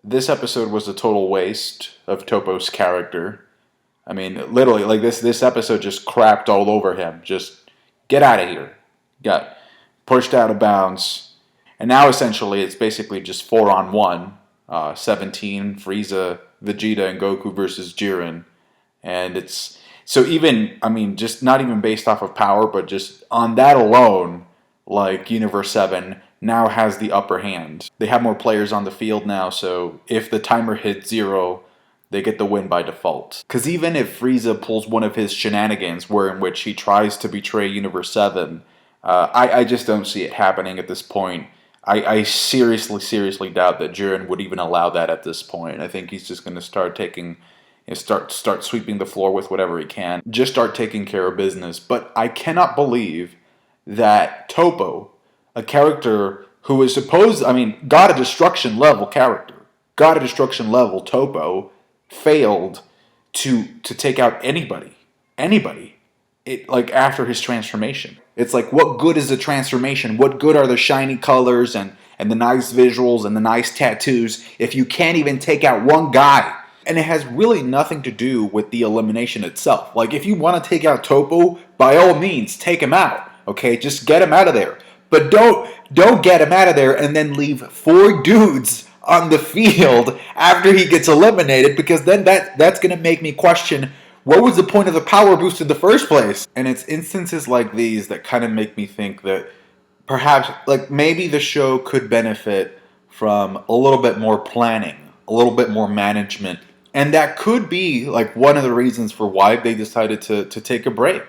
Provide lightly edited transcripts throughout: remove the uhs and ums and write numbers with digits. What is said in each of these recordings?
this episode was a total waste of Toppo's character. I mean, literally, like this episode just crapped all over him. Just get out of here. Got pushed out of bounds. And now essentially it's basically just 4-on-1. 17, Frieza, Vegeta, and Goku versus Jiren. And it's so even, I mean, just not even based off of power, but just on that alone, like Universe 7 now has the upper hand. They have more players on the field now, so if the timer hits 0, they get the win by default. Because even if Frieza pulls one of his shenanigans, where in which he tries to betray Universe 7, I just don't see it happening at this point. I seriously doubt that Jiren would even allow that at this point. I think he's just going to start taking, start sweeping the floor with whatever he can. Just start taking care of business. But I cannot believe that Topo, a character who is supposed, I mean, God of Destruction level character, God of Destruction level Topo, failed to take out anybody. Like after his transformation. It's like, what good is the transformation? What good are the shiny colors and the nice visuals and the nice tattoos if you can't even take out one guy? And it has really nothing to do with the elimination itself. Like, if you want to take out Topo, by all means, take him out. Okay, just get him out of there. But don't get him out of there and then leave 4 dudes on the field after he gets eliminated, because then that's going to make me question, what was the point of the power boost in the first place? And it's instances like these that kind of make me think that perhaps, like, maybe the show could benefit from a little bit more planning, a little bit more management. And that could be, like, one of the reasons for why they decided to take a break,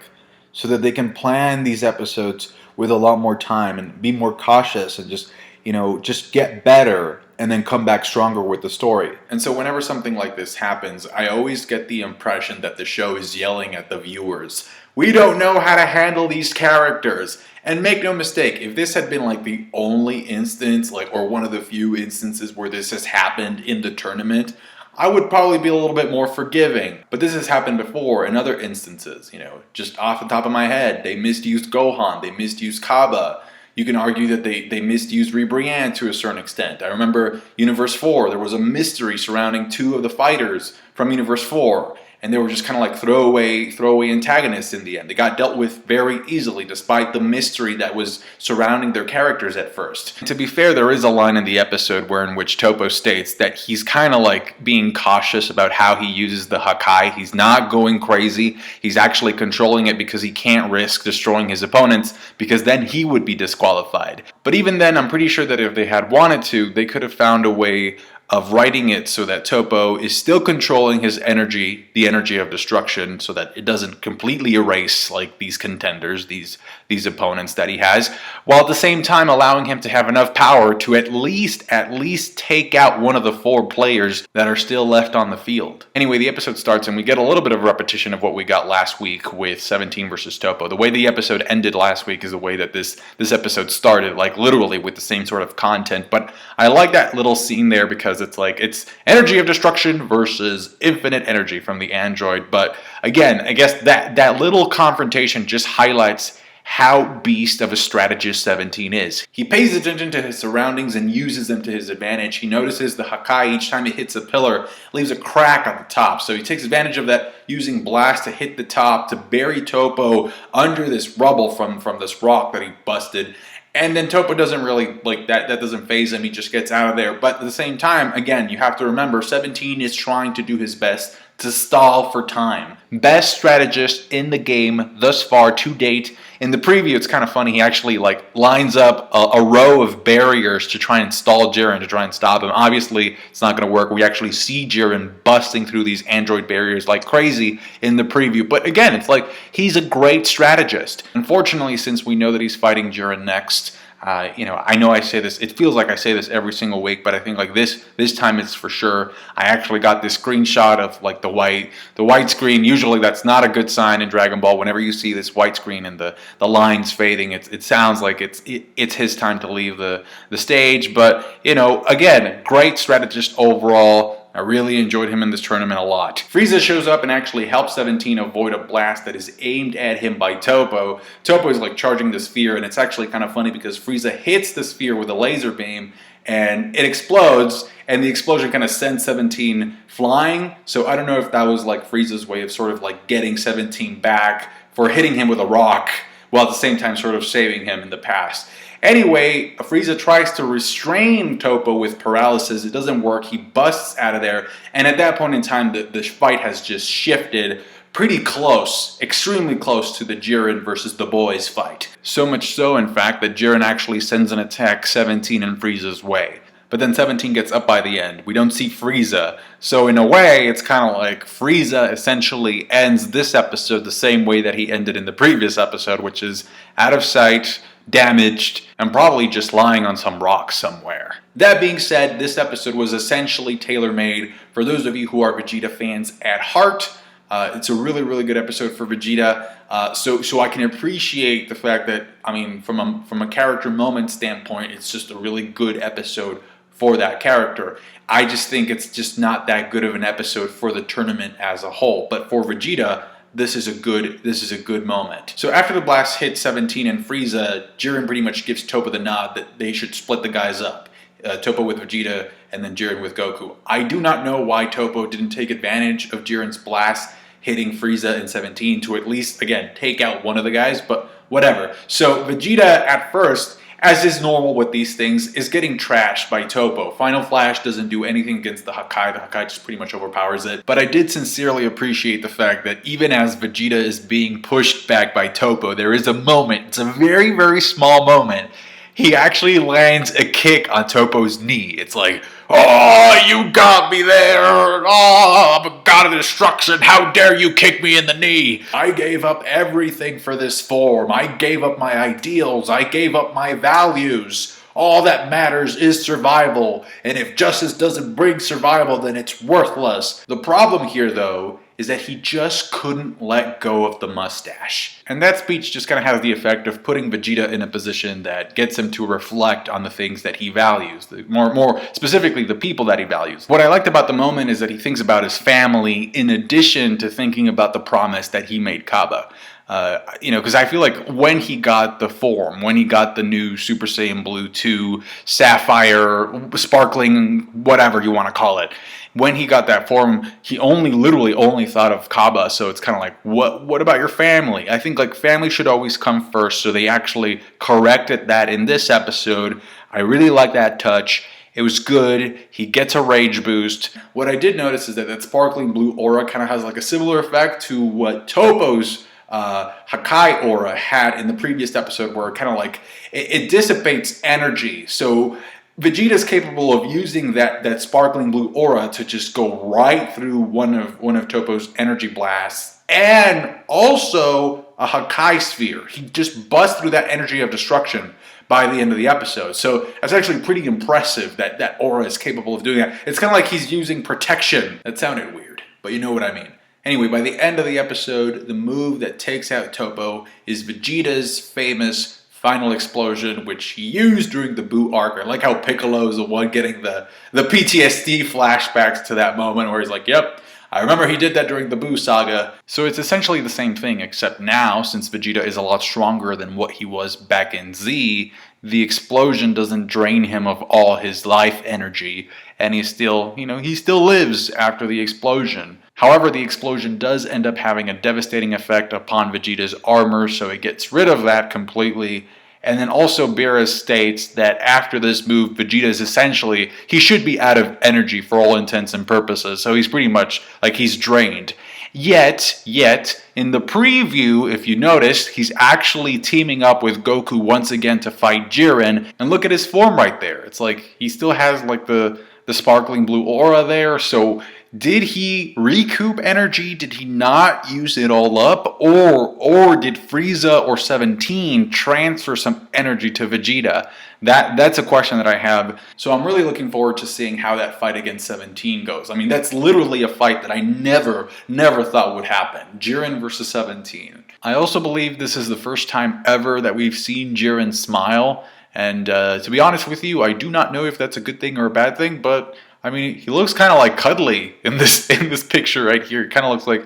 so that they can plan these episodes with a lot more time and be more cautious and just get better and then come back stronger with the story. And so whenever something like this happens, I always get the impression that the show is yelling at the viewers, we don't know how to handle these characters. And make no mistake, if this had been like the only instance, like, or one of the few instances where this has happened in the tournament, I would probably be a little bit more forgiving. But this has happened before in other instances, just off the top of my head. They misused Gohan, they misused Kaba. You can argue that they misused Ribrianne to a certain extent. I remember Universe 4, there was a mystery surrounding 2 of the fighters from Universe 4. And they were just kind of like throwaway antagonists in the end. They got dealt with very easily despite the mystery that was surrounding their characters at first. And to be fair, there is a line in the episode in which Topo states that he's kind of like being cautious about how he uses the Hakai. He's not going crazy. He's actually controlling it because he can't risk destroying his opponents, because then he would be disqualified. But even then, I'm pretty sure that if they had wanted to, they could have found a way of writing it so that Topo is still controlling his energy, the energy of destruction, so that it doesn't completely erase like these contenders, these opponents that he has, while at the same time allowing him to have enough power to at least take out one of the 4 players that are still left on the field. Anyway, the episode starts and we get a little bit of repetition of what we got last week with 17 versus Topo. The way the episode ended last week is the way that this episode started, like literally with the same sort of content. But I like that little scene there because it's energy of destruction versus infinite energy from the android. But again, I guess that little confrontation just highlights how beast of a strategist 17 is. He pays attention to his surroundings and uses them to his advantage. He notices the Hakai each time he hits a pillar leaves a crack on the top. So he takes advantage of that, using blast to hit the top to bury Topo under this rubble from this rock that he busted. And then Topo doesn't really, like, that doesn't faze him. He just gets out of there. But at the same time, again, you have to remember, 17 is trying to do his best to stall for time. Best strategist in the game thus far to date. In the preview, it's kind of funny. He actually lines up a row of barriers to try and stall Jiren, to try and stop him. Obviously, it's not going to work. We actually see Jiren busting through these android barriers like crazy in the preview. But again, it's like he's a great strategist. Unfortunately, since we know that he's fighting Jiren next, I know I say this, it feels like I say this every single week, but I think like this time it's for sure. I actually got this screenshot of like the white screen. Usually that's not a good sign in Dragon Ball. Whenever you see this white screen and the lines fading, it sounds like it's his time to leave the stage. But again, great strategist overall. I really enjoyed him in this tournament a lot. Frieza shows up and actually helps 17 avoid a blast that is aimed at him by Topo. Topo is like charging the sphere, and it's actually kind of funny because Frieza hits the sphere with a laser beam, and it explodes, and the explosion kind of sends 17 flying. So I don't know if that was like Frieza's way of sort of like getting 17 back for hitting him with a rock, while at the same time sort of saving him in the past. Anyway, Frieza tries to restrain Toppo with paralysis. It doesn't work. He busts out of there. And at that point in time, the fight has just shifted pretty close, extremely close to the Jiren versus the boys fight. So much so, in fact, that Jiren actually sends an attack 17 in Frieza's way. But then 17 gets up by the end. We don't see Frieza. So in a way, it's kind of like Frieza essentially ends this episode the same way that he ended in the previous episode, which is out of sight, damaged, and probably just lying on some rock somewhere. That being said, this episode was essentially tailor-made for those of you who are Vegeta fans at heart. It's a really, really good episode for Vegeta. So I can appreciate the fact that, I mean, from a character moment standpoint, it's just a really good episode for that character. I just think it's just not that good of an episode for the tournament as a whole. But for Vegeta, this is a good moment. So after the blast hits 17 and Frieza, Jiren pretty much gives Toppo the nod that they should split the guys up. Toppo with Vegeta and then Jiren with Goku. I do not know why Toppo didn't take advantage of Jiren's blast hitting Frieza and 17 to at least, again, take out one of the guys, but whatever. So Vegeta at first, as is normal with these things, is getting trashed by Toppo. Final Flash doesn't do anything against the Hakai. The Hakai just pretty much overpowers it. But I did sincerely appreciate the fact that even as Vegeta is being pushed back by Toppo, there is a moment, it's a very, very small moment, he actually lands a kick on Toppo's knee. It's like, oh, you got me there. Oh, I'm a god of destruction. How dare you kick me in the knee? I gave up everything for this form. I gave up my ideals. I gave up my values. All that matters is survival. And if justice doesn't bring survival, then it's worthless. The problem here, though, is that he just couldn't let go of the mustache. And that speech just kind of has the effect of putting Vegeta in a position that gets him to reflect on the things that he values, more specifically the people that he values. What I liked about the moment is that he thinks about his family in addition to thinking about the promise that he made Kaba. Because I feel like when he got the form, when he got the new Super Saiyan Blue 2, Sapphire, Sparkling, whatever you want to call it, when he got that form, he literally only thought of Kaba. So it's kind of like, what about your family? I think like family should always come first. So they actually corrected that in this episode. I really like that touch. It was good. He gets a rage boost. What I did notice is that sparkling blue aura kind of has like a similar effect to what Toppo's Hakai aura had in the previous episode, where it kind of like it dissipates energy. So Vegeta's capable of using that sparkling blue aura to just go right through one of Toppo's energy blasts, and also a Hakai sphere. He just busts through that energy of destruction by the end of the episode. So that's actually pretty impressive that aura is capable of doing that. It's kind of like he's using protection. That sounded weird, but you know what I mean. Anyway, by the end of the episode, the move that takes out Toppo is Vegeta's famous final explosion, which he used during the Buu arc. I like how Piccolo is the one getting the PTSD flashbacks to that moment where he's like, yep, I remember he did that during the Buu saga. So it's essentially the same thing, except now, since Vegeta is a lot stronger than what he was back in Z, the explosion doesn't drain him of all his life energy, and he still lives after the explosion. However, the explosion does end up having a devastating effect upon Vegeta's armor, so it gets rid of that completely. And then also Beerus states that after this move, Vegeta is essentially, he should be out of energy for all intents and purposes, so he's pretty much like he's drained. Yet, in the preview, if you notice, he's actually teaming up with Goku once again to fight Jiren, and look at his form right there. It's like he still has like the sparkling blue aura there, so did he recoup energy? Did he not use it all up? Or did Frieza or 17 transfer some energy to Vegeta? That's a question that I have. So I'm really looking forward to seeing how that fight against 17 goes. I mean, that's literally a fight that I never thought would happen. Jiren versus 17. I also believe this is the first time ever that we've seen Jiren smile. And to be honest with you, I do not know if that's a good thing or a bad thing, but I mean, he looks kind of like cuddly in this picture right here. He kind of looks like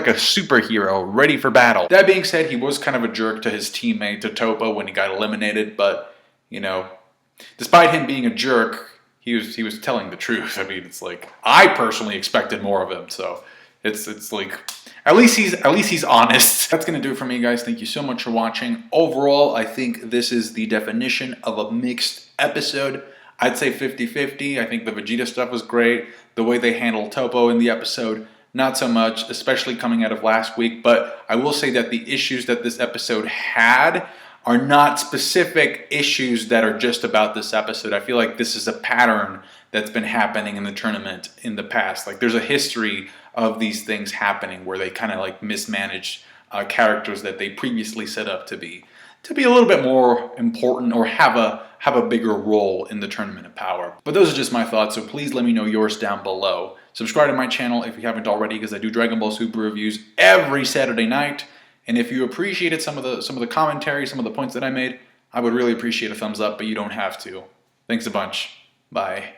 a superhero ready for battle. That being said, he was kind of a jerk to his teammate, to Topo, when he got eliminated. But you know, despite him being a jerk, he was telling the truth. I mean, it's like I personally expected more of him, so it's like at least he's honest. That's gonna do it for me, guys. Thank you so much for watching. Overall, I think this is the definition of a mixed episode. I'd say 50-50. I think the Vegeta stuff was great. The way they handled Topo in the episode, not so much, especially coming out of last week. But I will say that the issues that this episode had are not specific issues that are just about this episode. I feel like this is a pattern that's been happening in the tournament in the past. Like there's a history of these things happening where they kind of like mismanage characters that they previously set up to be a little bit more important or have a bigger role in the Tournament of Power. But those are just my thoughts, so please let me know yours down below. Subscribe to my channel if you haven't already, because I do Dragon Ball Super reviews every Saturday night. And if you appreciated some of the commentary, some of the points that I made, I would really appreciate a thumbs up, but you don't have to. Thanks a bunch. Bye.